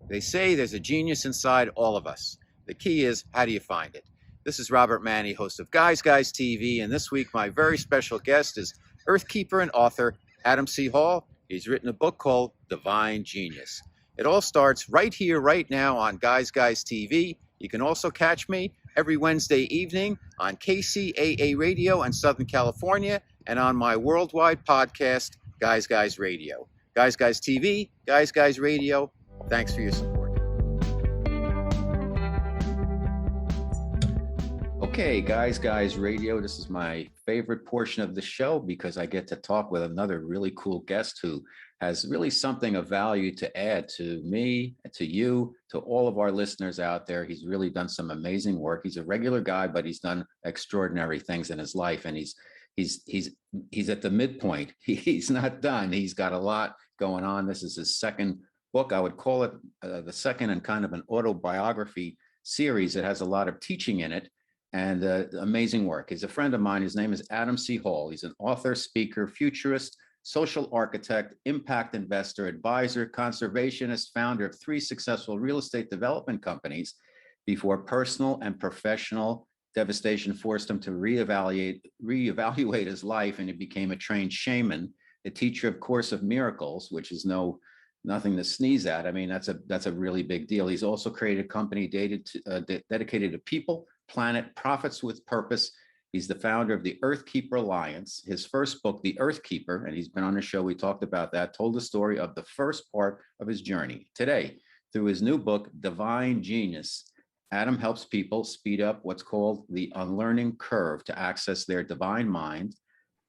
They say there's a genius inside all of us. The key is, how do you find it? This is Robert Manni, host of Guys TV, and this week my very special guest is Earthkeeper and author Adam C. Hall. He's written a book called Divine Genius. It all starts right here, right now on Guys TV. You can also catch me every Wednesday evening on KCAA Radio in Southern California and on my worldwide podcast, Guys Radio. Guys TV, Guys Radio. Thanks for your support. Okay, Guys Radio. This is my favorite portion of the show because I get to talk with another really cool guest who has really something of value to add to me, to you, to all of our listeners out there. He's really done some amazing work. He's a regular guy, but he's done extraordinary things in his life, and he's at the midpoint. He's not done. He's got a lot going on. This is his second book. I would call it the second and kind of an autobiography series. It has a lot of teaching in it and amazing work. He's a friend of mine. His name is Adam C. Hall. He's an author, speaker, futurist, social architect, impact investor, advisor, conservationist, founder of 3 successful real estate development companies before personal and professional devastation forced him to reevaluate his life, and he became a trained shaman, a teacher of Course of Miracles, which is nothing to sneeze at. I mean, that's a really big deal. He's also created a company dedicated to people, planet, profits with purpose. He's the founder of the Earthkeeper Alliance. His first book, The Earthkeeper, and he's been on the show, we talked about that, told the story of the first part of his journey. Today, through his new book, Divine Genius, Adam helps people speed up what's called the Unlearning Curve to access their divine mind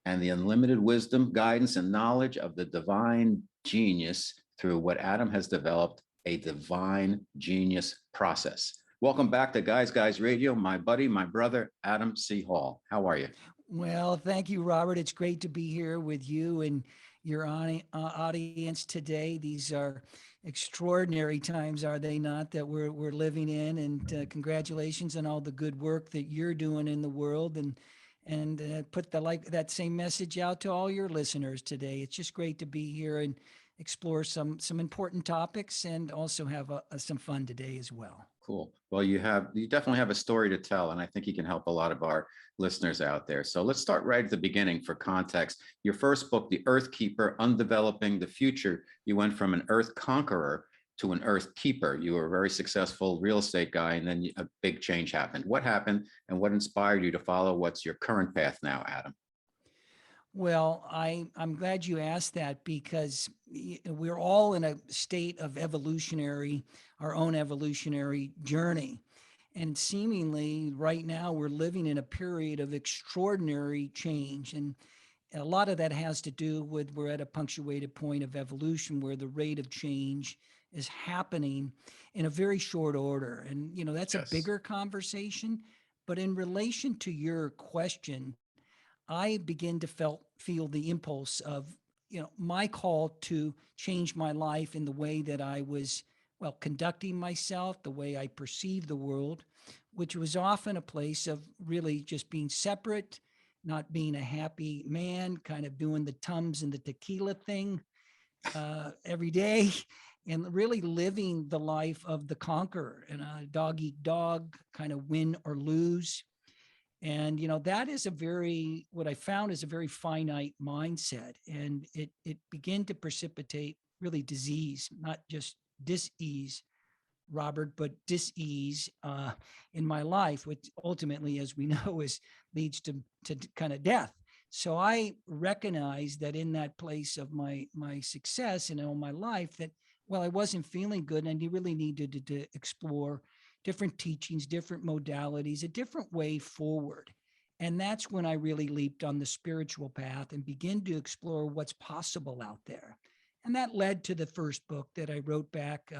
and the unlimited wisdom, guidance, and knowledge of the divine genius through what Adam has developed, a divine genius process. Welcome back to Guys Radio, my buddy, my brother, Adam C. Hall. How are you? Well, thank you, Robert. It's great to be here with you and your audience today. These are extraordinary times, are they not, that we're living in? And congratulations on all the good work that you're doing in the world, and put that same message out to all your listeners today. It's just great to be here and explore some important topics and also have some fun today as well. Cool. Well, you definitely have a story to tell, and I think you can help a lot of our listeners out there. So let's start right at the beginning for context. Your first book, The Earthkeeper, Undeveloping the Future, you went from an Earth conqueror to an Earth keeper. You were a very successful real estate guy, and then a big change happened. What happened, and what inspired you to follow what's your current path now, Adam? Well, I'm glad you asked that, because we're all in a state of our own evolutionary journey. And seemingly right now we're living in a period of extraordinary change. And a lot of that has to do with we're at a punctuated point of evolution where the rate of change is happening in a very short order. And, that's a bigger conversation. But in relation to your question, I begin to feel the impulse of, my call to change my life in the way that I was, conducting myself, the way I perceive the world, which was often a place of really just being separate, not being a happy man, kind of doing the Tums and the tequila thing every day, and really living the life of the conqueror and a dog eat dog, kind of win or lose. And, that is what I found is a very finite mindset. And it began to precipitate really disease, not just dis-ease, Robert, but dis-ease in my life, which ultimately, as we know, leads to kind of death. So I recognized that in that place of my success and all my life that, I wasn't feeling good, and I really needed to explore different teachings, different modalities, a different way forward. And that's when I really leaped on the spiritual path and began to explore what's possible out there. And that led to the first book that I wrote back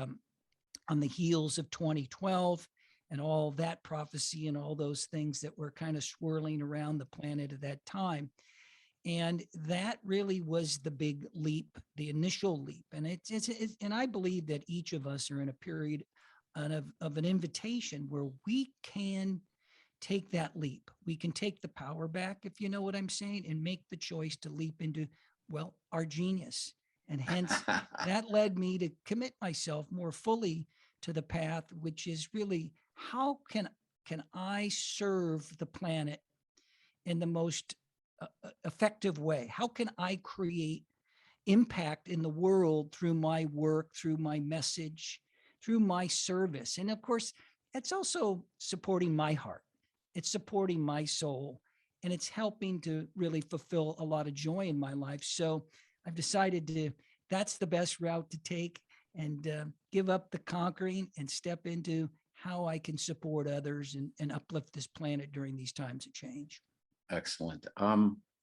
on the heels of 2012 and all that prophecy and all those things that were kind of swirling around the planet at that time. And that really was the big leap, the initial leap. And and I believe that each of us are in a period of an invitation where we can take that leap. We can take the power back, if you know what I'm saying, and make the choice to leap into, our genius. And hence that led me to commit myself more fully to the path, which is really how can I serve the planet in the most effective way? How can I create impact in the world through my work, through my message, through my service? And of course, it's also supporting my heart. It's supporting my soul, and it's helping to really fulfill a lot of joy in my life. So I've decided that's the best route to take, and give up the conquering and step into how I can support others and uplift this planet during these times of change. Excellent.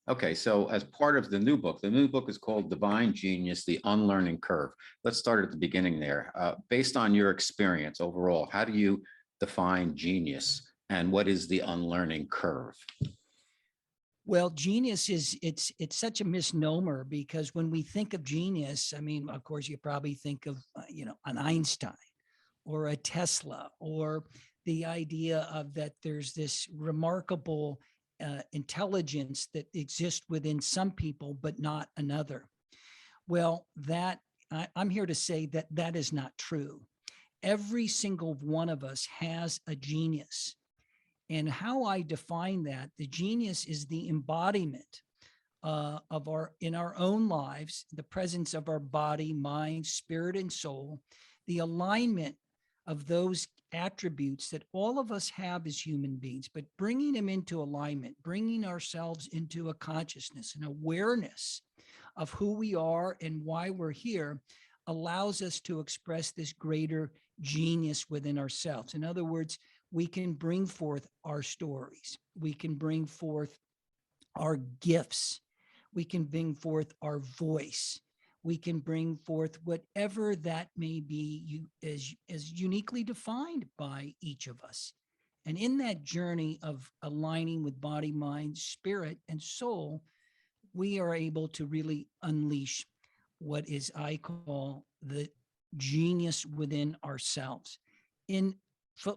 Okay, so as part of the new book is called Divine Genius, The Unlearning Curve. Let's start at the beginning there. Based on your experience overall, how do you define genius, and what is the unlearning curve? Well, genius it's such a misnomer, because when we think of genius, I mean, of course, you probably think of an Einstein or a Tesla, or the idea of that there's this remarkable intelligence that exists within some people, but not another. Well, I'm here to say that that is not true. Every single one of us has a genius. And how I define that, the genius is the embodiment of in our own lives, the presence of our body, mind, spirit, and soul, the alignment of those attributes that all of us have as human beings, but bringing them into alignment, bringing ourselves into a consciousness, an awareness of who we are and why we're here, allows us to express this greater genius within ourselves. In other words, we can bring forth our stories. We can bring forth our gifts. We can bring forth our voice. We can bring forth whatever that may be as uniquely defined by each of us. And in that journey of aligning with body, mind, spirit, and soul, we are able to really unleash what is I call the genius within ourselves. In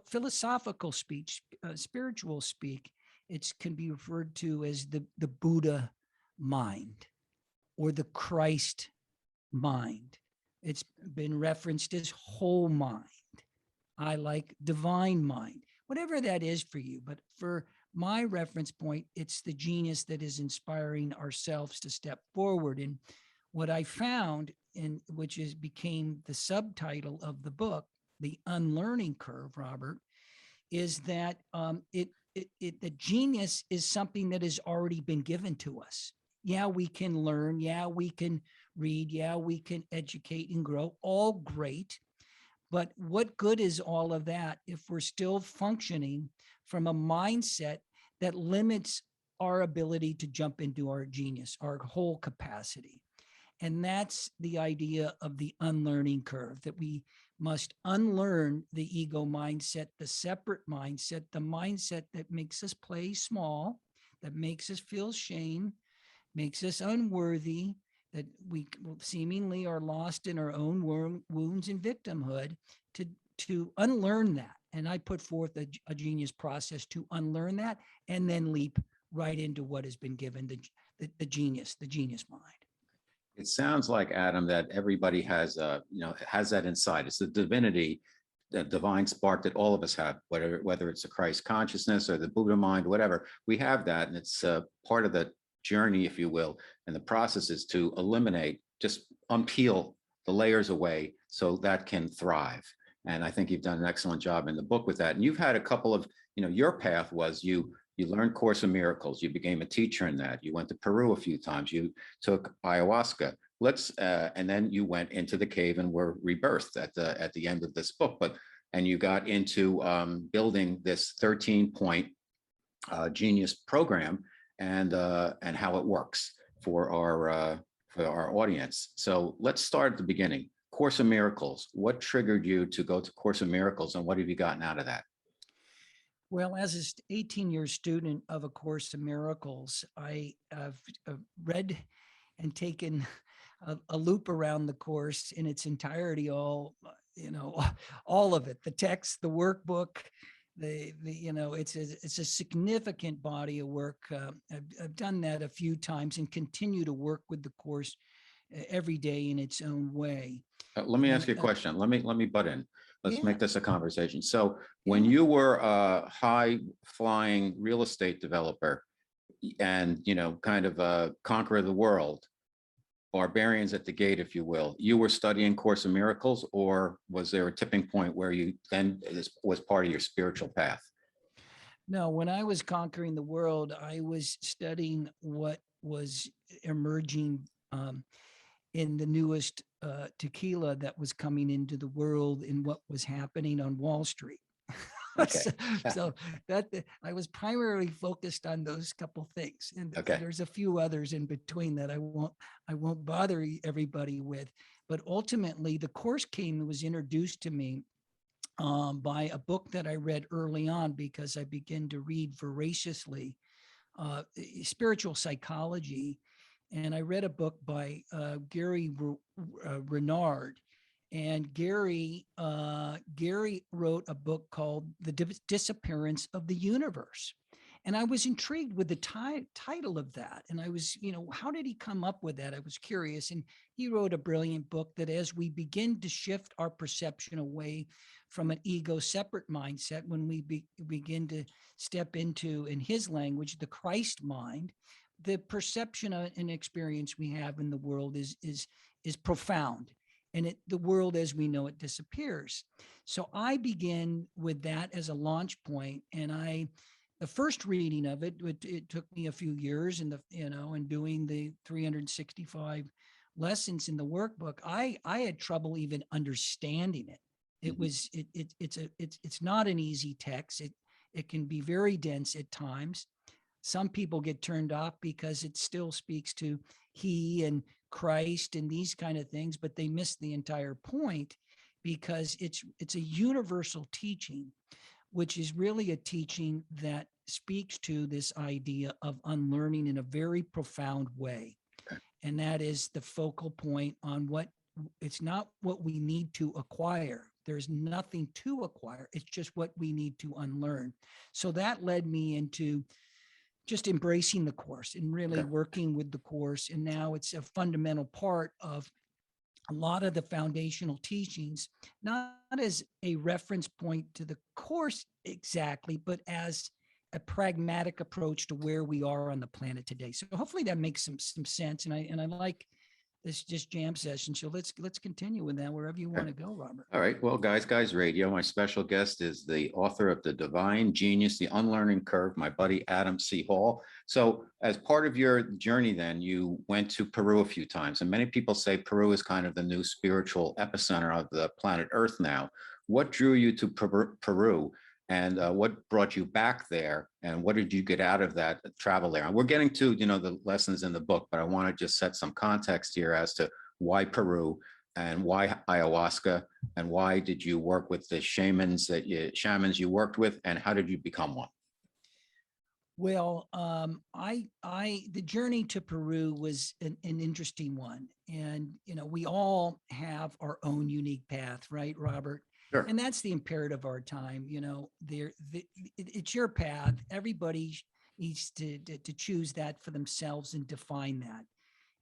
philosophical speech, spiritual speak, it can be referred to as the Buddha mind or the Christ mind. It's been referenced as whole mind. I like divine mind, whatever that is for you. But for my reference point, it's the genius that is inspiring ourselves to step forward. And what I found, in which is became the subtitle of the book, The Unlearning Curve, Robert, is that the genius is something that has already been given to us. Yeah, we can learn. Yeah, we can read. Yeah, we can educate and grow. All great. But what good is all of that if we're still functioning from a mindset that limits our ability to jump into our genius, our whole capacity? And that's the idea of the unlearning curve, that we must unlearn the ego mindset, the separate mindset, the mindset that makes us play small, that makes us feel shame, makes us unworthy, that we seemingly are lost in our own wounds and victimhood, to unlearn that. And I put forth a genius process to unlearn that and then leap right into what has been given, the genius mind. It sounds like, Adam, that everybody has has that inside. It's the divinity, the divine spark that all of us have, whether it's a Christ consciousness or the Buddha mind, whatever. We have that, and it's part of the journey, if you will. And the process is to eliminate, just unpeel the layers away so that can thrive. And I think you've done an excellent job in the book with that. And you've had a couple of, your path was you learned Course in Miracles. You became a teacher in that. You went to Peru a few times. You took ayahuasca. And then you went into the cave and were rebirthed at the end of this book. And you got into building this 13-point genius program and how it works for our audience. So let's start at the beginning. Course in Miracles. What triggered you to go to Course in Miracles, and what have you gotten out of that? Well, as an 18-year student of A Course in Miracles, I have read and taken a loop around the course in its entirety, all of it, the text, the workbook, it's a significant body of work. I've done that a few times and continue to work with the course every day in its own way. Let me ask And you a question. Let me butt in. Let's yeah, make this a conversation. So when yeah. you were a high flying real estate developer and, kind of a conqueror of the world, barbarians at the gate, if you will, you were studying Course in Miracles, or was there a tipping point where you then this was part of your spiritual path? No, when I was conquering the world, I was studying what was emerging in the newest tequila that was coming into the world and what was happening on Wall Street. Okay. so, so that I was primarily focused on those couple things, and Okay. there's a few others in between that I won't bother everybody with. But ultimately, the course was introduced to me by a book that I read early on because I began to read voraciously spiritual psychology. And I read a book by Gary Renard. And Gary wrote a book called The Disappearance of the Universe. And I was intrigued with the title of that. And I was, how did he come up with that? I was curious. And he wrote a brilliant book that as we begin to shift our perception away from an ego separate mindset, when we begin to step into, in his language, the Christ mind, the perception and experience we have in the world is profound, and the world as we know it disappears. So I begin with that as a launch point, and the first reading of it took me a few years, and doing the 365 lessons in the workbook, I had trouble even understanding it. It Mhm. was it's not an easy text. It can be very dense at times. Some people get turned off because it still speaks to he and Christ and these kind of things, but they miss the entire point because it's a universal teaching, which is really a teaching that speaks to this idea of unlearning in a very profound way. And that is the focal point on what it's not what we need to acquire. There's nothing to acquire. It's just what we need to unlearn. So that led me into just embracing the course and really Okay. working with the course. And now it's a fundamental part of a lot of the foundational teachings, not as a reference point to the course exactly, but as a pragmatic approach to where we are on the planet today. So hopefully that makes some sense. And I like this just jam session. So let's continue with that wherever you want Okay. to go, Robert. All right. Well, guys radio, my special guest is the author of The Divine Genius, The Unlearning Curve, my buddy Adam C. Hall. So as part of your journey, then you went to Peru a few times, and many people say Peru is kind of the new spiritual epicenter of the planet Earth now. What drew you to Peru, and what brought you back there, and what did you get out of that travel there? And we're getting to, the lessons in the book, but I want to just set some context here as to why Peru and why ayahuasca, and why did you work with the shamans you worked with, and how did you become one? Well, the journey to Peru was an interesting one, and we all have our own unique path, right, Robert? Sure. And that's the imperative of our time. It's your path. Everybody needs to choose that for themselves and define that.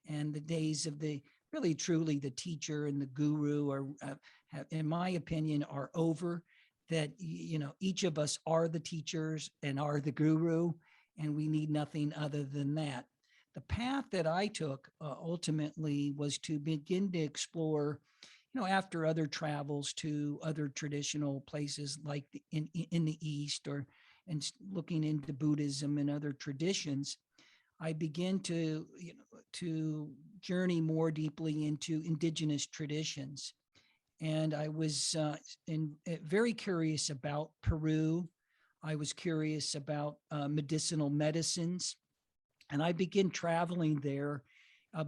And the days of the really truly the teacher and the guru are, in my opinion, are over. That each of us are the teachers and are the guru, and we need nothing other than that. The path that I took ultimately was to begin to explore, after other travels to other traditional places like in the East, or and looking into Buddhism and other traditions, I began to journey more deeply into indigenous traditions. And I was very curious about Peru. I was curious about medicinal medicines. And I began traveling there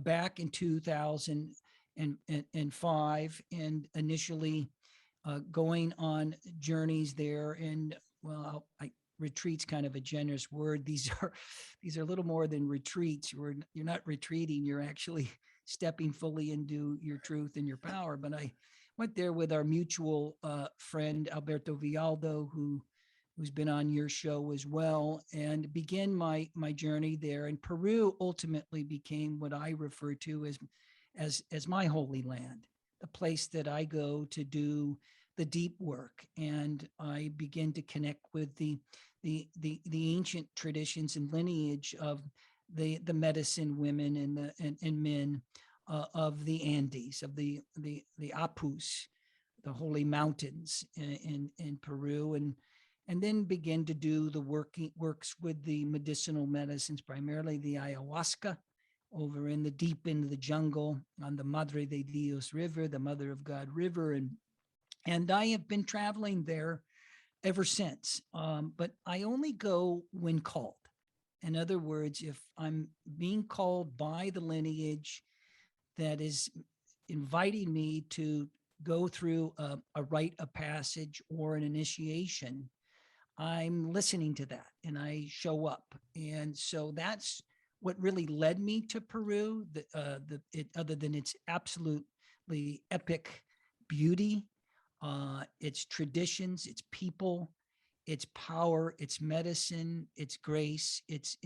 back in 2005, and initially going on journeys there. And well, retreats kind of a generous word. These are a little more than retreats. You're not retreating. You're actually stepping fully into your truth and your power. But I went there with our mutual friend Alberto Villaldo, who's been on your show as well, and began my journey there. And Peru ultimately became what I refer to as my holy land, the place that I go to do the deep work, and I begin to connect with the ancient traditions and lineage of the medicine women and men of the Andes, of the Apus, the holy mountains in Peru, and then begin to do the works with the medicinal medicines, primarily the ayahuasca, over in the deep into the jungle on the Madre de Dios River, the Mother of God River, and I have been traveling there ever since. But I only go when called. In other words, if I'm being called by the lineage that is inviting me to go through a rite of passage or an initiation, I'm listening to that and I show up. And so that's what really led me to Peru. Other than its absolutely epic beauty, its traditions, its people, its power, its medicine, its grace. It's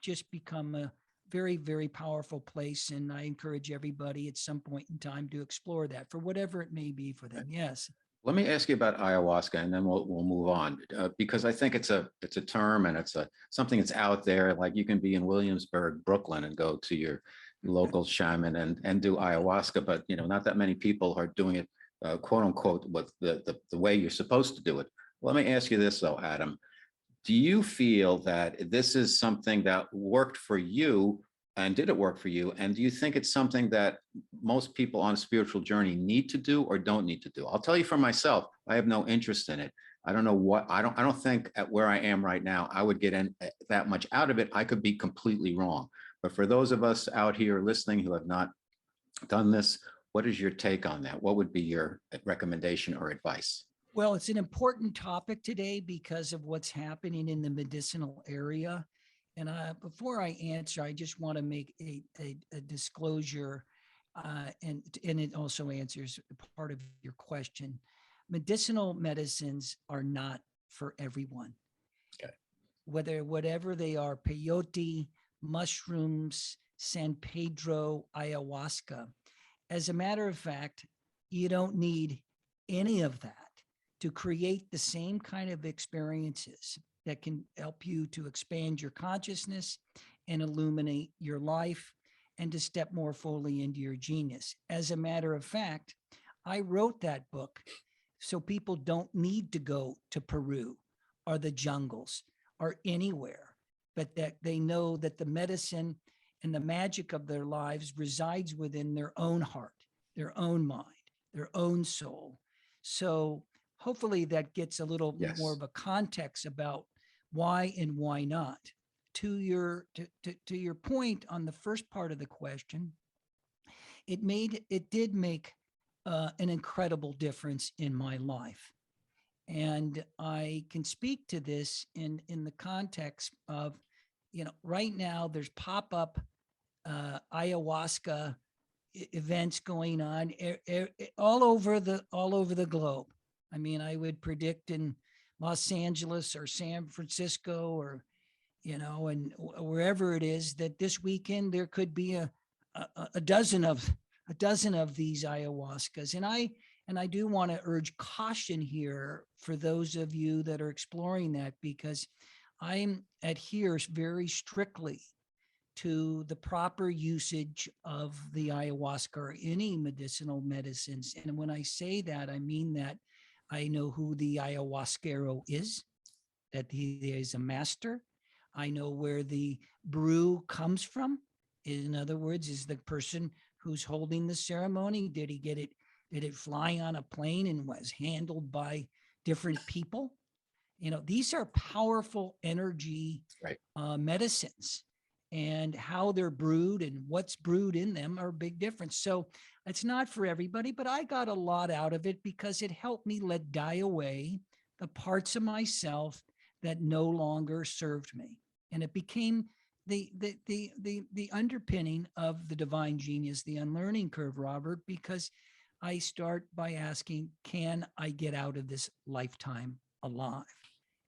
just become a very, very powerful place. And I encourage everybody at some point in time to explore that for whatever it may be for them. Yes. Let me ask you about ayahuasca, and then we'll move on, because I think it's a term, and it's something that's out there. Like, you can be in Williamsburg, Brooklyn, and go to your local shaman and do ayahuasca, but not that many people are doing it, quote unquote, with the way you're supposed to do it. Let me ask you this though, Adam. Do you feel that this is something that worked for you, and did it work for you? And do you think it's something that most people on a spiritual journey need to do or don't need to do? I'll tell you for myself, I have no interest in it. I don't know what, I don't think at where I am right now, I would get that much out of it. I could be completely wrong. But for those of us out here listening who have not done this, what is your take on that? What would be your recommendation or advice? Well, it's an important topic today because of what's happening in the medicinal area. And before I answer, I just want to make a disclosure, and it also answers part of your question. Medicinal medicines are not for everyone. Okay. Whatever they are, peyote, mushrooms, San Pedro, ayahuasca. As a matter of fact, you don't need any of that to create the same kind of experiences that can help you to expand your consciousness and illuminate your life and to step more fully into your genius. As a matter of fact, I wrote that book so people don't need to go to Peru or the jungles or anywhere, but that they know that the medicine and the magic of their lives resides within their own heart, their own mind, their own soul. So hopefully that gets a little more of a context about why and why not. To your point on the first part of the question, it did make an incredible difference in my life. And I can speak to this in the context of, right now there's pop-up ayahuasca events going on all over the globe. I mean, I would predict in Los Angeles or San Francisco or, and wherever it is, that this weekend there could be a dozen of these ayahuascas. And I do want to urge caution here for those of you that are exploring that, because I adhere very strictly to the proper usage of the ayahuasca or any medicinal medicines. And when I say that, I mean that I know who the ayahuasquero is, that he is a master. I know where the brew comes from. In other words, is the person who's holding the ceremony. Did it fly on a plane and was handled by different people? These are powerful energy medicines, and how they're brewed and what's brewed in them are a big difference. So it's not for everybody, but I got a lot out of it because it helped me let die away the parts of myself that no longer served me. And it became the underpinning of the divine genius, the unlearning curve, Robert, because I start by asking, can I get out of this lifetime alive?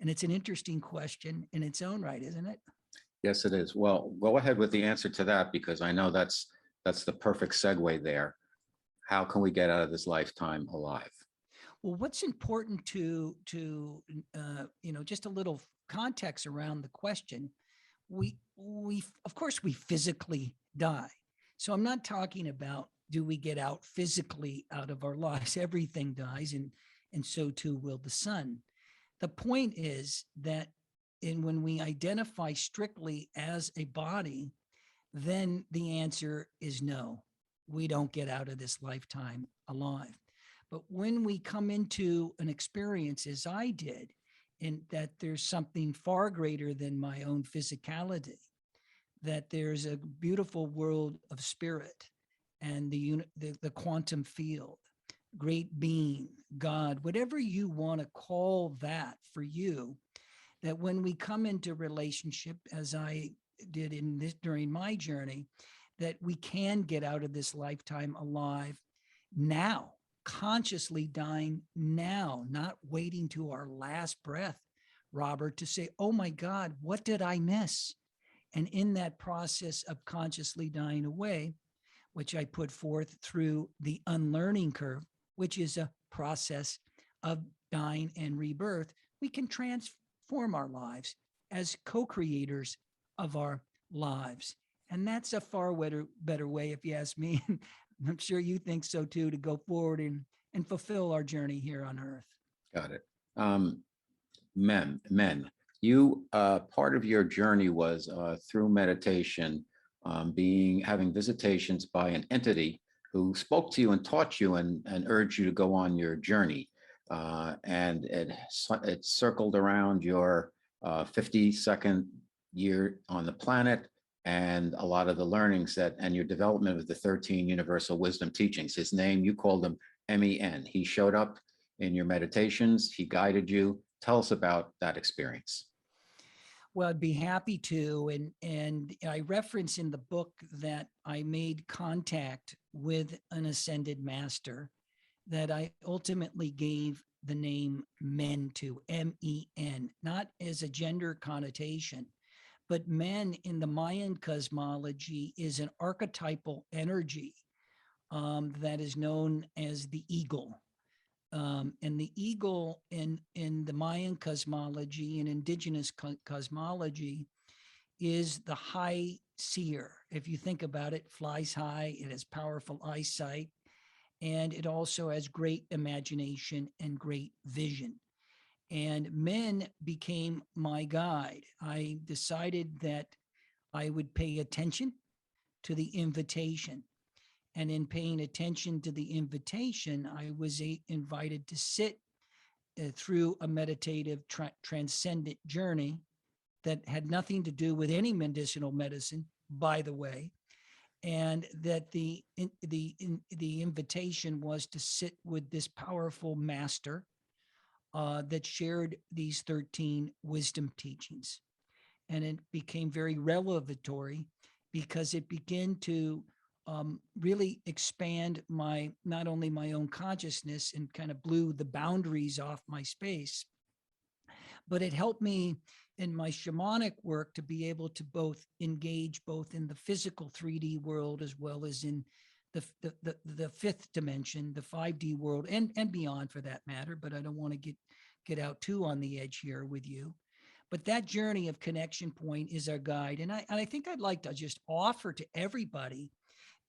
And it's an interesting question in its own right, isn't it? Yes, it is. Well, go ahead with the answer to that, because I know that's that's the perfect segue there. How can we get out of this lifetime alive? Well, what's important to just a little context around the question. We of course we physically die. So I'm not talking about do we get out physically out of our lives. Everything dies, and so too will the sun. The point is that when we identify strictly as a body, then the answer is no. We don't get out of this lifetime alive. But when we come into an experience, as I did, and that there's something far greater than my own physicality, that there's a beautiful world of spirit and the quantum field, great being, God, whatever you want to call that for you, that when we come into relationship, as I did in this during my journey, that we can get out of this lifetime alive now, consciously dying now, not waiting to our last breath, Robert, to say, oh my God, what did I miss? And in that process of consciously dying away, which I put forth through the unlearning curve, which is a process of dying and rebirth, we can transform our lives as co-creators of our lives. And that's a far better way, if you ask me. I'm sure you think so too, to go forward and fulfill our journey here on Earth. Got it. Men, you part of your journey was through meditation, having visitations by an entity who spoke to you and taught you and urged you to go on your journey. And it circled around your 52nd year on the planet, and a lot of the learnings and your development of the 13 universal wisdom teachings. His name, you called him MEN. He showed up in your meditations. He guided you. Tell us about that experience. Well, I'd be happy to. And I reference in the book that I made contact with an ascended master that I ultimately gave the name Men to, MEN, not as a gender connotation, but men in the Mayan cosmology is an archetypal energy that is known as the eagle. And the eagle in the Mayan cosmology and indigenous cosmology is the high seer. If you think about it, flies high, it has powerful eyesight, and it also has great imagination and great vision. And Men became my guide. I decided that I would pay attention to the invitation. And in paying attention to the invitation, I was invited to sit through a meditative transcendent journey that had nothing to do with any medicinal medicine, by the way, and that the invitation was to sit with this powerful master that shared these 13 wisdom teachings. And it became very revelatory because it began to really expand not only my own consciousness and kind of blew the boundaries off my space, but it helped me in my shamanic work to be able to engage both in the physical 3D world as well as in the fifth dimension, the 5D world, and beyond for that matter. But I don't want to get out too on the edge here with you. But that journey of connection point is our guide. And I think I'd like to just offer to everybody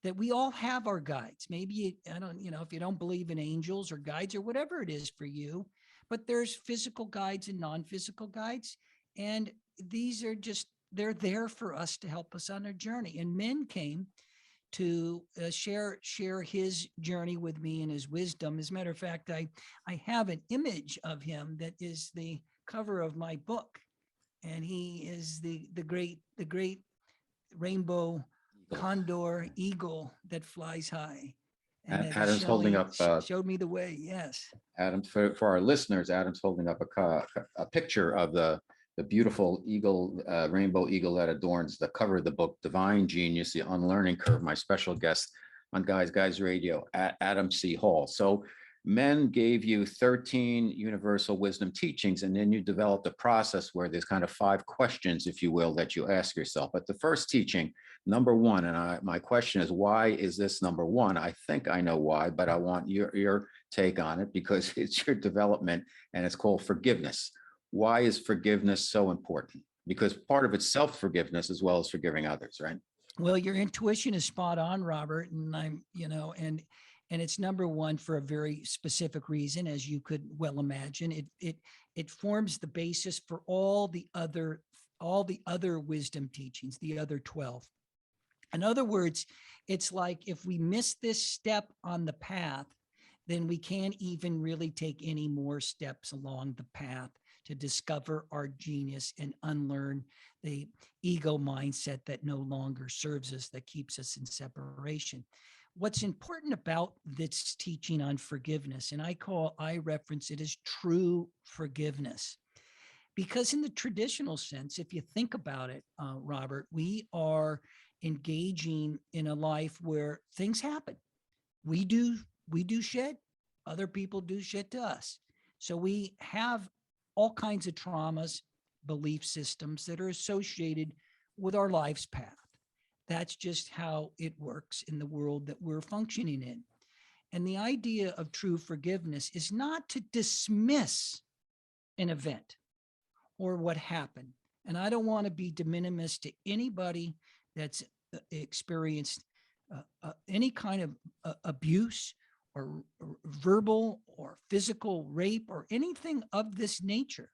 that we all have our guides. Maybe, if you don't believe in angels or guides or whatever it is for you, but there's physical guides and non-physical guides. And these are they're there for us to help us on our journey. And Men came to share his journey with me and his wisdom. As a matter of fact, I have an image of him that is the cover of my book. And he is the great rainbow condor eagle that flies high. And Adam's holding up showed me the way. Yes. Adam, for our listeners, Adam's holding up a picture of the beautiful eagle, rainbow eagle that adorns the cover of the book, Divine Genius, the Unlearning Curve. My special guest on Guys Radio, Adam C. Hall. So men gave you 13 universal wisdom teachings, and then you developed a process where there's kind of 5 questions, if you will, that you ask yourself. But the first teaching, number one, and my question is, why is this number one? I think I know why, but I want your take on it because it's your development, and it's called forgiveness. Why is forgiveness so important? Because part of it's self-forgiveness as well as forgiving others, right? Well, your intuition is spot on, Robert, and and it's number one for a very specific reason, as you could well imagine. It forms the basis for all the other wisdom teachings, the other 12. In other words, it's like if we miss this step on the path, then we can't even really take any more steps along the path to discover our genius and unlearn the ego mindset that no longer serves us, that keeps us in separation. What's important about this teaching on forgiveness, and I reference it as true forgiveness, because in the traditional sense, if you think about it, Robert, we are engaging in a life where things happen. We do we do shit. Other people do shit to us. So we have all kinds of traumas, belief systems that are associated with our life's path. That's just how it works in the world that we're functioning in. And the idea of true forgiveness is not to dismiss an event or what happened. And I don't want to be de minimis to anybody that's experienced any kind of abuse or verbal or physical rape or anything of this nature,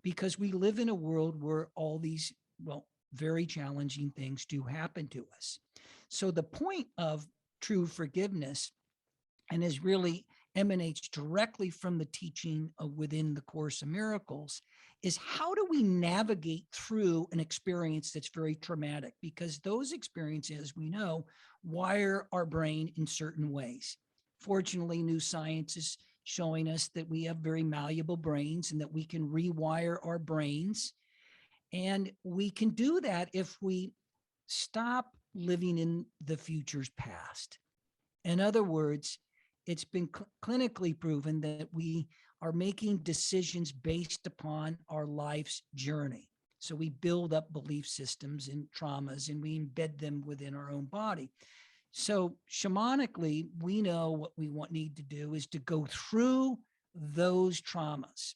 because we live in a world where all these, well, very challenging things do happen to us. So the point of true forgiveness, and is really emanates directly from the teaching of within the Course of Miracles, is how do we navigate through an experience that's very traumatic? Because those experiences, we know, wire our brain in certain ways. Fortunately, new science is showing us that we have very malleable brains and that we can rewire our brains. And we can do that if we stop living in the future's past. In other words, it's been clinically proven that we are making decisions based upon our life's journey. So we build up belief systems and traumas and we embed them within our own body. So shamanically, we know what we need to do is to go through those traumas.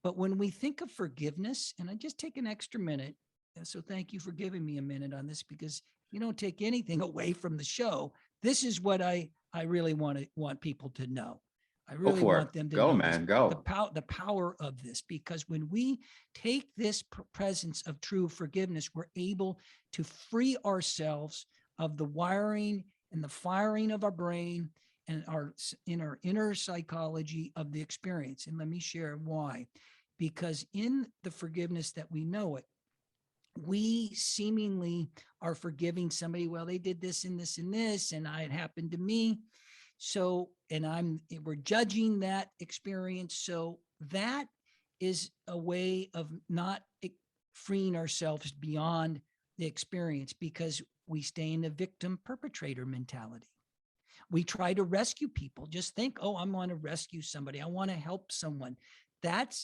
But when we think of forgiveness, and I just take an extra minute, so thank you for giving me a minute on this, because you don't take anything away from the show. This is what I really want people to know. I really want them to go, know man, this, go. the power of this, because when we take this presence of true forgiveness, we're able to free ourselves of the wiring and the firing of our brain and our inner psychology of the experience. And let me share why. Because in the forgiveness that we know it, we seemingly are forgiving somebody. Well, they did this and this and this, and it happened to me. So, and we're judging that experience. So that is a way of not freeing ourselves beyond the experience, because we stay in the victim perpetrator mentality. We try to rescue people. Just think, oh, I'm going to rescue somebody. I want to help someone. That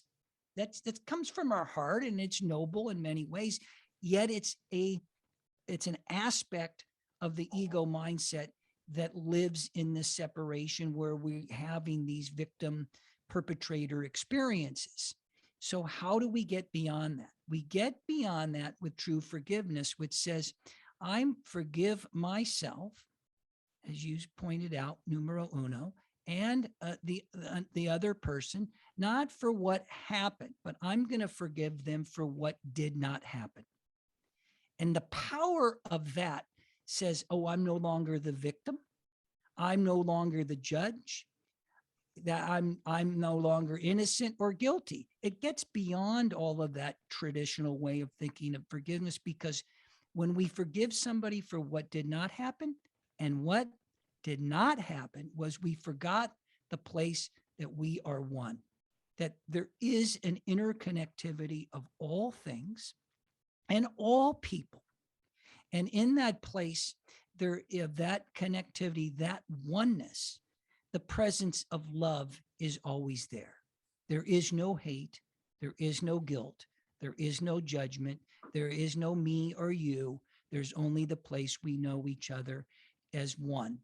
comes from our heart, and it's noble in many ways. Yet it's an aspect of the ego mindset that lives in this separation where we're having these victim perpetrator experiences. So how do we get beyond that? We get beyond that with true forgiveness, which says, I forgive myself, as you pointed out, numero uno, and the other person, not for what happened, but I'm going to forgive them for what did not happen. And the power of that says, oh, I'm no longer the victim. I'm no longer the judge. That I'm no longer innocent or guilty. It gets beyond all of that traditional way of thinking of forgiveness, because when we forgive somebody for what did not happen, and what did not happen was we forgot the place that we are one, that there is an interconnectivity of all things and all people. And in that place, there is that connectivity, that oneness, the presence of love is always there. There is no hate. There is no guilt. There is no judgment. There is no me or you. There's only the place we know each other as one.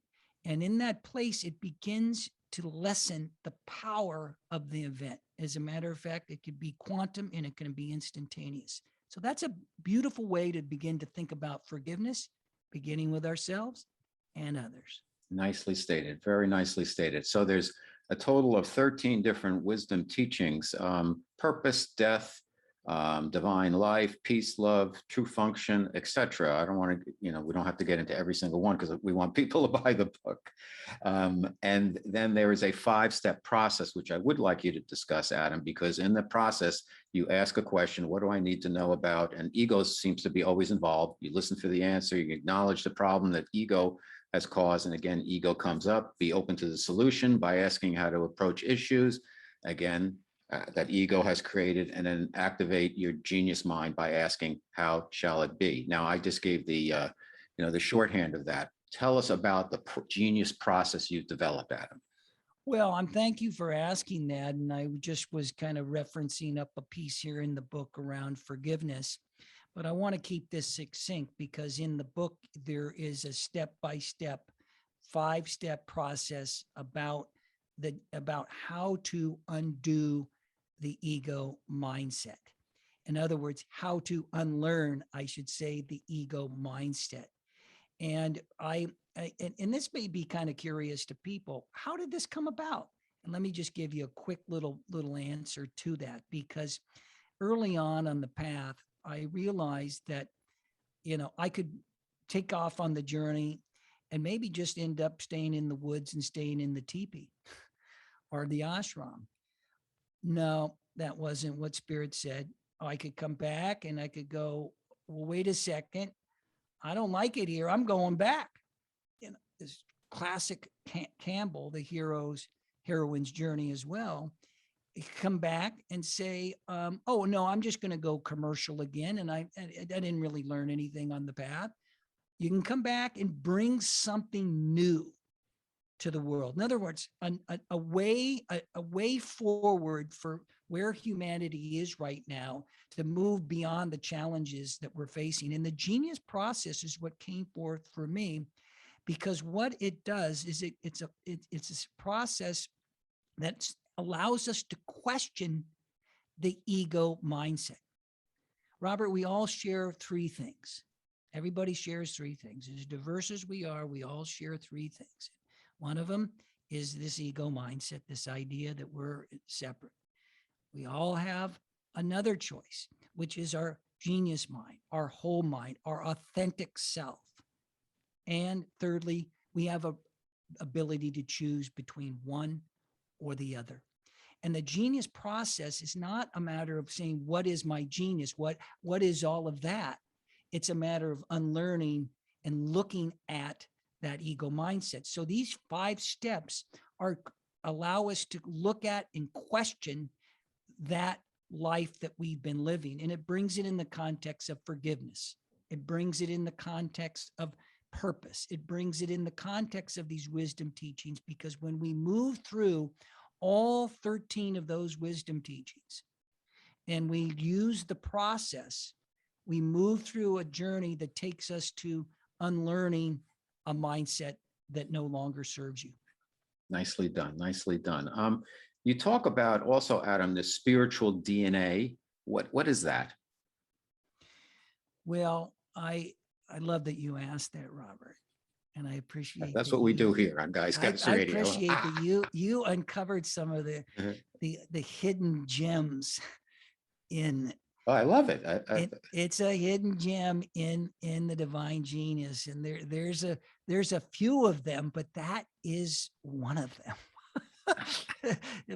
And in that place, it begins to lessen the power of the event. As a matter of fact, it could be quantum and it can be instantaneous. So that's a beautiful way to begin to think about forgiveness, beginning with ourselves and others. Nicely stated. Very nicely stated. So there's a total of 13 different wisdom teachings: purpose, death, divine life, peace, love, true function, etc. I don't want to, we don't have to get into every single one because we want people to buy the book. And then there is a 5-step process, which I would like you to discuss, Adam, because in the process, you ask a question: what do I need to know about? And ego seems to be always involved. You listen for the answer, you acknowledge the problem that ego has caused. And again, ego comes up. Be open to the solution by asking how to approach issues. Again, that ego has created, and then activate your genius mind by asking, how shall it be? Now, I just gave the shorthand of that. Tell us about the genius process you've developed, Adam. Well, thank you for asking that. And I just was kind of referencing up a piece here in the book around forgiveness. But I want to keep this succinct because in the book, there is a step-by-step, 5-step process about how to undo the ego mindset. In other words, how to unlearn, I should say, the ego mindset. And and this may be kind of curious to people. How did this come about? And let me just give you a quick little answer to that, because early on the path, I realized that, I could take off on the journey and maybe just end up staying in the woods and staying in the teepee or the ashram. No, that wasn't what Spirit said. I could come back and I could go, well, wait a second. I don't like it here. I'm going back. This classic Campbell, the heroine's journey as well. Come back and say, oh, no, I'm just going to go commercial again. And I didn't really learn anything on the path. You can come back and bring something new to the world. In other words, a way forward for where humanity is right now to move beyond the challenges that we're facing. And the genius process is what came forth for me, because what it does is it's a process that allows us to question the ego mindset. Robert, we all share 3 things. Everybody shares 3 things. As diverse as we are, we all share 3 things. One of them is this ego mindset, this idea that we're separate. We all have another choice, which is our genius mind, our whole mind, our authentic self. And thirdly, we have a ability to choose between one or the other. And the genius process is not a matter of saying, what is my genius? What is all of that? It's a matter of unlearning and looking at that ego mindset. So these 5 steps allow us to look at and question that life that we've been living. And it brings it in the context of forgiveness. It brings it in the context of purpose. It brings it in the context of these wisdom teachings, because when we move through all 13 of those wisdom teachings and we use the process, we move through a journey that takes us to unlearning a mindset that no longer serves you. Nicely done. Nicely done. You talk about also, Adam, the spiritual DNA. What is that? Well, I love that you asked that, Robert, and I appreciate That's that what we do here on Guys I Radio. appreciate that you uncovered some of the hidden gems in. Oh, I love it. It's a hidden gem in the divine genius, and there's a few of them, but that is one of them.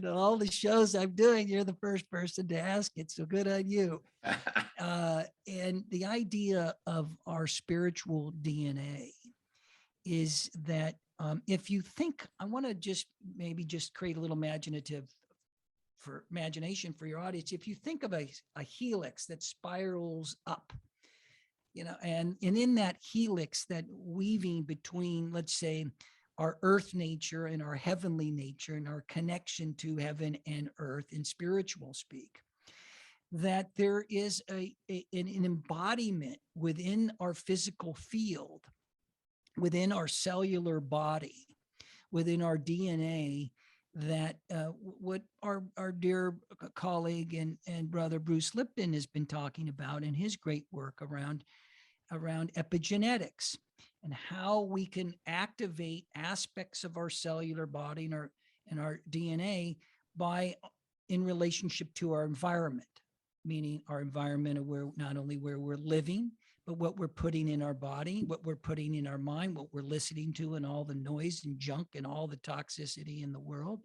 All the shows I'm doing, you're the first person to ask it, so good on you. And the idea of our spiritual DNA is that if you think, I want to just create a little imagination for your audience. If you think of a helix that spirals up, and in that helix, that weaving between, let's say, our earth nature and our heavenly nature and our connection to heaven and earth in spiritual speak, that there is an embodiment within our physical field, within our cellular body, within our DNA, that what our dear colleague and brother Bruce Lipton has been talking about in his great work around epigenetics, and how we can activate aspects of our cellular body and our DNA by in relationship to our environment, meaning our environment of where not only where we're living, but what we're putting in our body, what we're putting in our mind, what we're listening to, and all the noise and junk and all the toxicity in the world,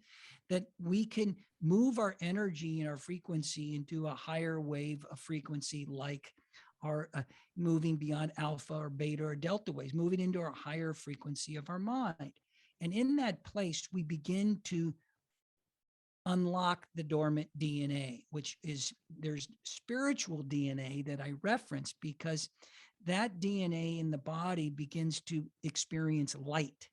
that we can move our energy and our frequency into a higher wave of frequency, like our moving beyond alpha or beta or delta waves, moving into our higher frequency of our mind. And in that place, we begin to unlock the dormant DNA, which is, there's spiritual DNA that I reference, because that DNA in the body begins to experience light.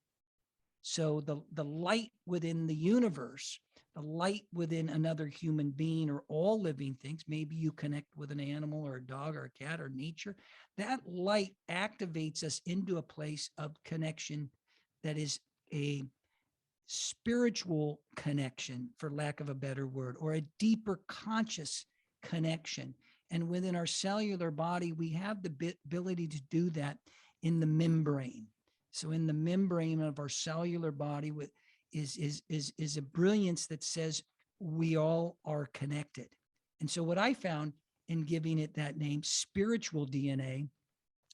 So the light within the universe, the light within another human being or all living things, maybe you connect with an animal or a dog or a cat or nature, that light activates us into a place of connection that is a spiritual connection, for lack of a better word, or a deeper conscious connection. And within our cellular body, we have the ability to do that in the membrane. So in the membrane of our cellular body is a brilliance that says we all are connected. And so what I found in giving it that name, spiritual DNA,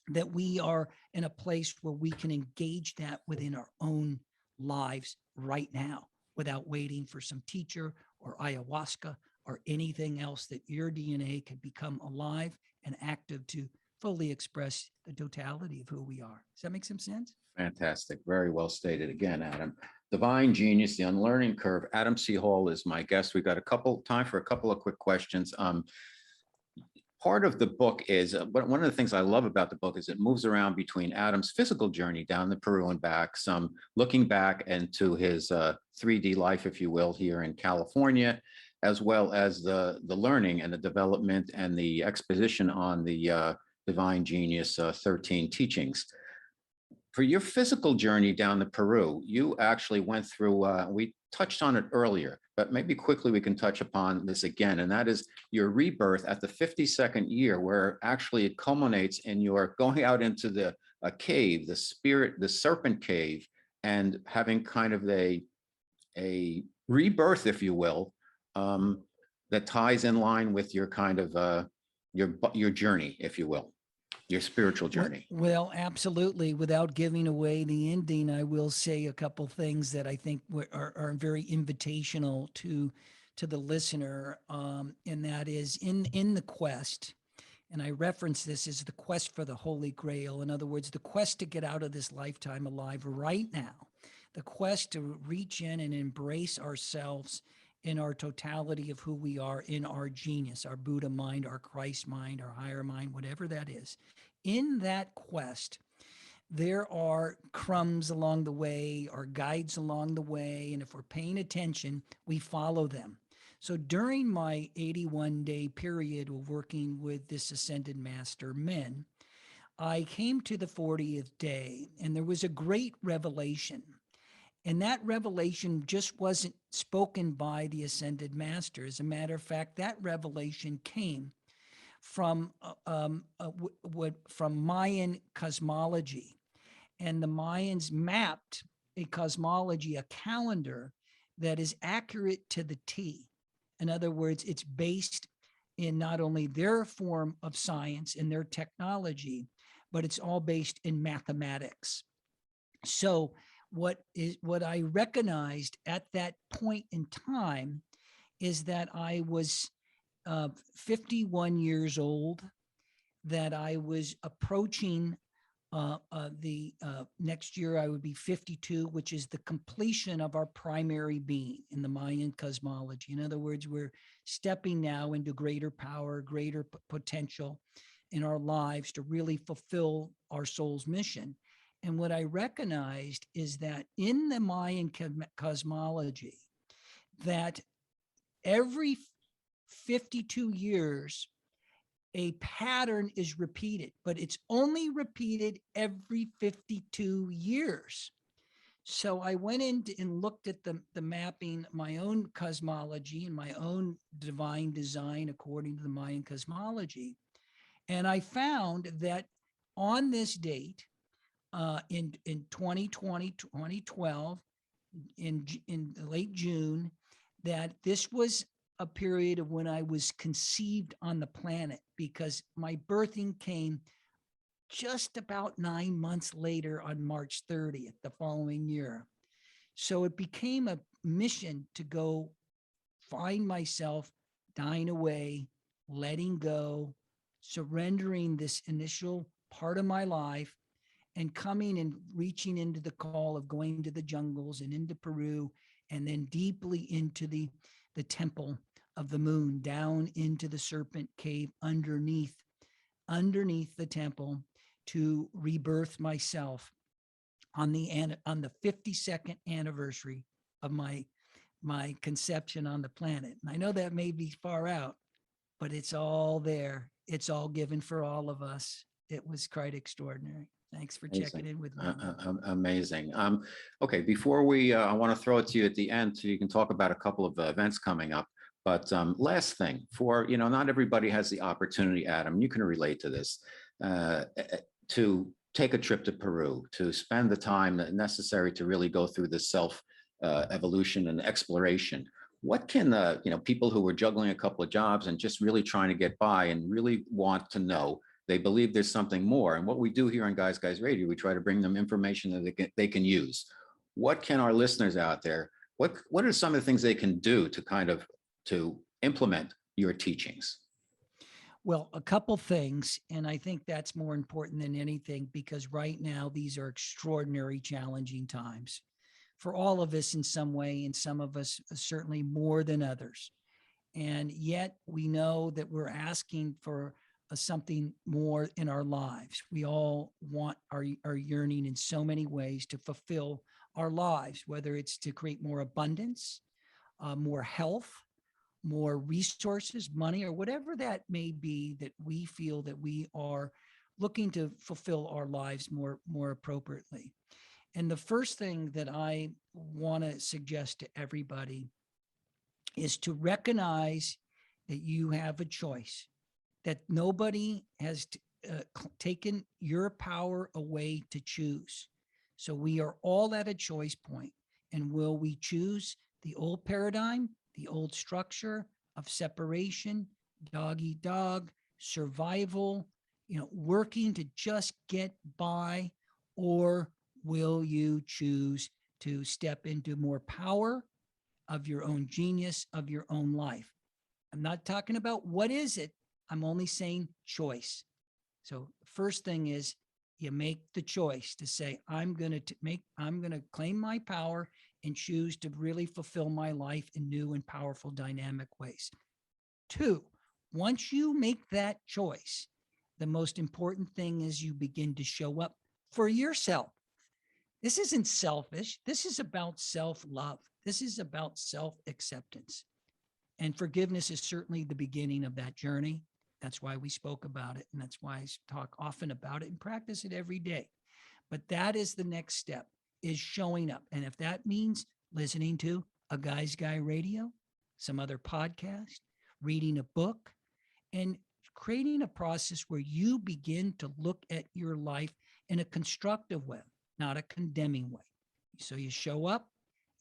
that we are in a place where we can engage that within our own lives right now, without waiting for some teacher or ayahuasca or anything else, that your DNA can become alive and active to fully express the totality of who we are. Does that make some sense? Fantastic. Very well stated again, Adam. Divine Genius, the Unlearning Curve. Adam C. Hall is my guest. We've got time for a couple of quick questions. Part of the book is, one of the things I love about the book is it moves around between Adam's physical journey down to Peru and back, some looking back into his 3D life, if you will, here in California, as well as the learning and the development and the exposition on the Divine Genius 13 teachings. For your physical journey down to Peru, you actually went through, we touched on it earlier, but maybe quickly we can touch upon this again, and that is your rebirth at the 52nd year, where actually it culminates in your going out into the cave, the serpent cave, and having kind of a rebirth, if you will, that ties in line with your kind of your journey, if you will. Your spiritual journey. Well, absolutely. Without giving away the ending, I will say a couple things that I think are very invitational to the listener, and that is in the quest. And I reference this as the quest for the Holy Grail. In other words, the quest to get out of this lifetime alive right now, the quest to reach in and embrace ourselves in our totality of who we are, in our genius, our Buddha mind, our Christ mind, our higher mind, whatever that is. In that quest, there are crumbs along the way, or guides along the way. And if we're paying attention, we follow them. So during my 81-day period of working with this ascended master, Men, I came to the 40th day, and there was a great revelation. And that revelation just wasn't spoken by the ascended master. As a matter of fact, that revelation came from Mayan cosmology. And the Mayans mapped a cosmology, a calendar that is accurate to the T. In other words, it's based in not only their form of science and their technology, but it's all based in mathematics. So what I recognized at that point in time is that I was 51 years old, that I was approaching the next year I would be 52, which is the completion of our primary being in the Mayan cosmology. In other words, we're stepping now into greater power, greater potential in our lives to really fulfill our soul's mission. And what I recognized is that in the Mayan cosmology, that every 52 years, a pattern is repeated, but it's only repeated every 52 years. So I went in and looked at the mapping, my own cosmology and my own divine design according to the Mayan cosmology. And I found that on this date, in 2020, 2012, in late June, that this was a period of when I was conceived on the planet, because my birthing came just about 9 months later on March 30th, the following year. So it became a mission to go find myself, dying away, letting go, surrendering this initial part of my life, and coming and reaching into the call of going to the jungles and into Peru, and then deeply into the temple of the moon, down into the serpent cave underneath the temple, to rebirth myself on the 52nd anniversary of my conception on the planet. And I know that may be far out, but it's all there. It's all given for all of us. It was quite extraordinary. Thanks for checking in with me. Amazing. Okay, before we, I want to throw it to you at the end so you can talk about a couple of events coming up. But last thing, for, not everybody has the opportunity, Adam, you can relate to this, to take a trip to Peru, to spend the time necessary to really go through the self evolution and exploration. What can people who are juggling a couple of jobs and just really trying to get by and really want to know, they believe there's something more? And what we do here on Guys Radio, we try to bring them information that they can use. What can our listeners out there, what are some of the things they can do to implement your teachings? Well, a couple things, and I think that's more important than anything, because right now these are extraordinary, challenging times for all of us in some way, and some of us certainly more than others. And yet we know that we're asking for something more in our lives. We all are yearning in so many ways to fulfill our lives, whether it's to create more abundance, more health, more resources, money, or whatever that may be, that we feel that we are looking to fulfill our lives more appropriately. And the first thing that I want to suggest to everybody is to recognize that you have a choice, that nobody has taken your power away to choose. So we are all at a choice point. And will we choose the old paradigm, the old structure of separation, dog eat dog, survival, working to just get by? Or will you choose to step into more power of your own genius, of your own life? I'm not talking about what is it. I'm only saying choice. So first thing is, you make the choice to say, I'm going to claim my power and choose to really fulfill my life in new and powerful, dynamic ways. 2, once you make that choice, the most important thing is you begin to show up for yourself. This isn't selfish. This is about self-love. This is about self-acceptance. And forgiveness is certainly the beginning of that journey. That's why we spoke about it. And that's why I talk often about it and practice it every day. But that is the next step, is showing up. And if that means listening to a Guys Guy Radio, some other podcast, reading a book, and creating a process where you begin to look at your life in a constructive way, not a condemning way. So you show up,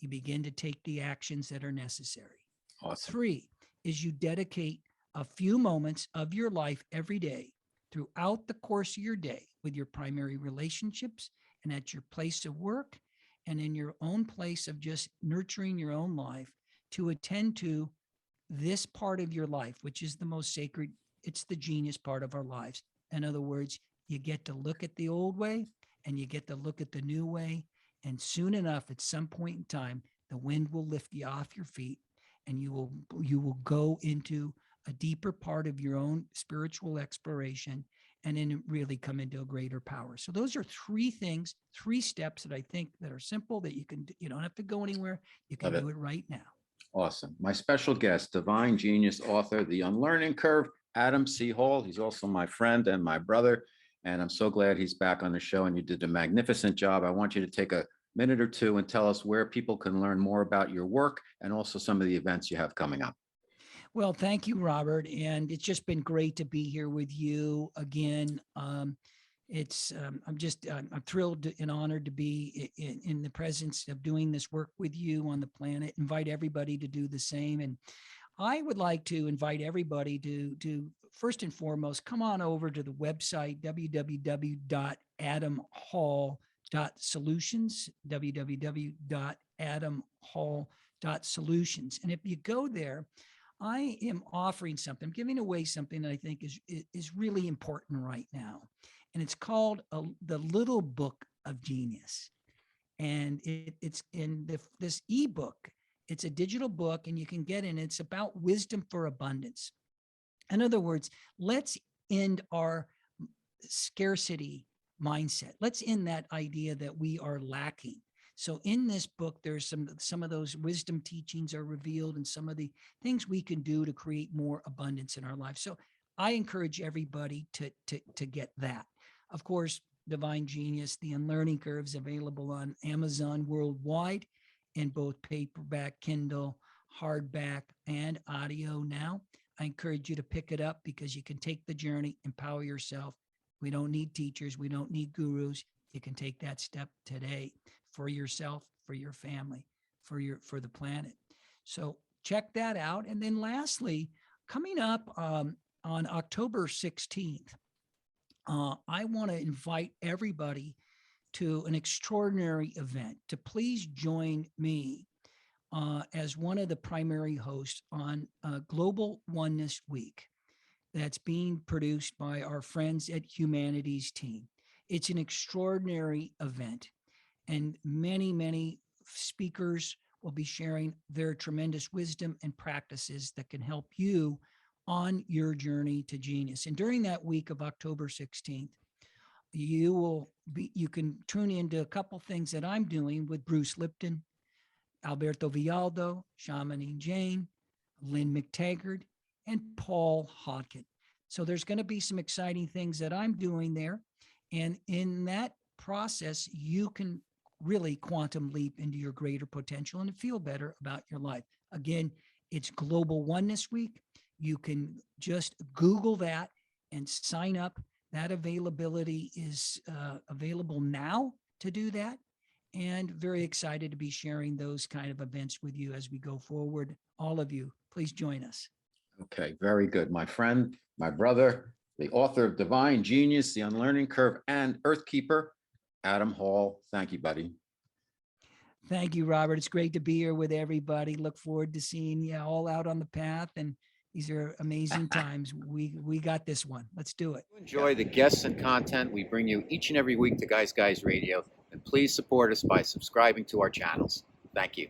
you begin to take the actions that are necessary. Awesome. 3 is you dedicate a few moments of your life every day throughout the course of your day with your primary relationships and at your place of work and in your own place of just nurturing your own life, to attend to this part of your life, which is the most sacred. It's the genius part of our lives. In other words, you get to look at the old way and you get to look at the new way. And soon enough, at some point in time, the wind will lift you off your feet and you will go into a deeper part of your own spiritual exploration, and then really come into a greater power. So those are three things, three steps that I think that are simple that you don't have to go anywhere. You can do it right now. Awesome. My special guest, divine genius author, The Unlearning Curve, Adam C. Hall. He's also my friend and my brother. And I'm so glad he's back on the show, and you did a magnificent job. I want you to take a minute or two and tell us where people can learn more about your work and also some of the events you have coming up. Well, thank you, Robert. And it's just been great to be here with you again. I'm thrilled and honored to be in the presence of doing this work with you on the planet. Invite everybody to do the same. And I would like to invite everybody to first and foremost, come on over to the website, www.adamhall.solutions, www.adamhall.solutions. And if you go there, I am offering something, I'm giving away something that I think is really important right now. And it's called The Little Book of Genius. And it's in this ebook. It's a digital book, and you can get in. It's about wisdom for abundance. In other words, let's end our scarcity mindset. Let's end that idea that we are lacking. So in this book, there's some of those wisdom teachings are revealed, and some of the things we can do to create more abundance in our life. So I encourage everybody to get that. Of course, Divine Genius, The Unlearning Curve is available on Amazon worldwide in both paperback, Kindle, hardback, and audio now. I encourage you to pick it up because you can take the journey, empower yourself. We don't need teachers. We don't need gurus. You can take that step today for yourself, for your family, for the planet. So check that out. And then lastly, coming up on October 16th, I want to invite everybody to an extraordinary event to please join me as one of the primary hosts on Global Oneness Week that's being produced by our friends at Humanities Team. It's an extraordinary event, and many, many speakers will be sharing their tremendous wisdom and practices that can help you on your journey to genius. And during that week of October 16th, you can tune into a couple things that I'm doing with Bruce Lipton, Alberto Villaldo, Shamanine Jane, Lynn McTaggart, and Paul Hodkin. So there's going to be some exciting things that I'm doing there. And in that process, you can really quantum leap into your greater potential and feel better about your life. Again, it's Global Oneness Week. You can just Google that and sign up. That availability is available now to do that. And very excited to be sharing those kind of events with you as we go forward. All of you, please join us. Okay, very good. My friend, my brother, the author of Divine Genius, The Unlearning Curve, and Earthkeeper, Adam Hall. Thank you, buddy. Thank you, Robert. It's great to be here with everybody. Look forward to seeing you all out on the path. And these are amazing times. We got this one. Let's do it. Enjoy the guests and content we bring you each and every week to Guys Radio. And please support us by subscribing to our channels. Thank you.